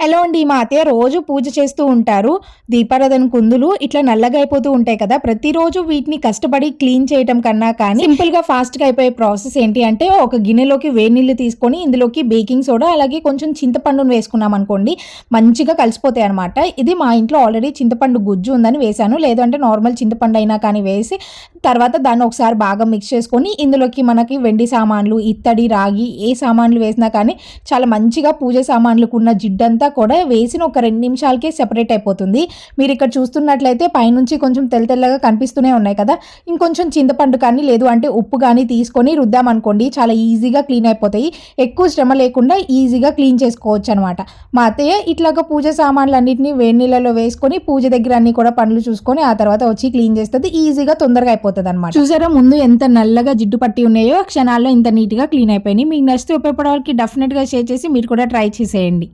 ఎలా అండి మా అత్తయ్య రోజు పూజ చేస్తూ ఉంటారు. దీపారాధన కుందులు ఇట్లా నల్లగా అయిపోతూ ఉంటాయి కదా! ప్రతిరోజు వీటిని కష్టపడి క్లీన్ చేయటం కన్నా కానీ సింపుల్‌గా ఫాస్ట్‌గా అయిపోయే ప్రాసెస్ ఏంటి అంటే ఒక గిన్నెలోకి వేడి నీళ్లు తీసుకొని ఇందులోకి బేకింగ్ సోడా అలాగే కొంచెం చింతపండును వేసుకున్నామనుకోండి మంచిగా కలిసిపోతాయన్నమాట. ఇది మా ఇంట్లో ఆల్రెడీ చింతపండు గుజ్జు ఉందని వేశాను. లేదంటే నార్మల్ చింతపండు అయినా కానీ వేసి తర్వాత దాన్ని ఒకసారి బాగా మిక్స్ చేసుకొని ఇందులోకి మనకి వెండి సామాన్లు, ఇత్తడి, రాగి ఏ సామాన్లు వేసినా కానీ చాలా మంచిగా పూజ సామాన్లకున్న జిడ్డంతా కూడా వేసిన ఒక 2 నిమిషాలకే సెపరేట్ అయిపోతుంది. మీరిక్కడ చూస్తున్నట్లయితే పైనుంచి కొంచెం తెల్ల తెల్లగా కనిపిస్తూనే ఉన్నాయి కదా! ఇంకొంచెం చింతపండు కానీ లేదు అంటే ఉప్పు గానీ తీసుకొని రుద్దామనుకోండి చాలా ఈజీగా క్లీన్ అయిపోతాయి. ఎక్కువ శ్రమ లేకుండా ఈజీగా క్లీన్ చేసుకోవచ్చనమాట. మా అత్తయ్య ఇట్లాగా పూజ సామాన్లన్నిటిని వేడి నీళ్ళలో వేసుకొని పూజ దగ్గర అన్నీ కూడా పనులు చూసుకొని ఆ తర్వాత వచ్చి క్లీన్ చేస్తది. ఈజీగా తొందరగా అయిపోతదనమాట. చూసారా ముందు ఎంత నల్లగా జిడ్డు పట్టి ఉన్నాయో క్షణాల్లో ఇంత నీట్‌గా క్లీన్ అయిపోయినాయి. మీకు నచ్చితే ఉపయోగపడే వాళ్ళకి డెఫినిట్‌గా షేర్ చేసి మీరు కూడా ట్రై చేసేయండి.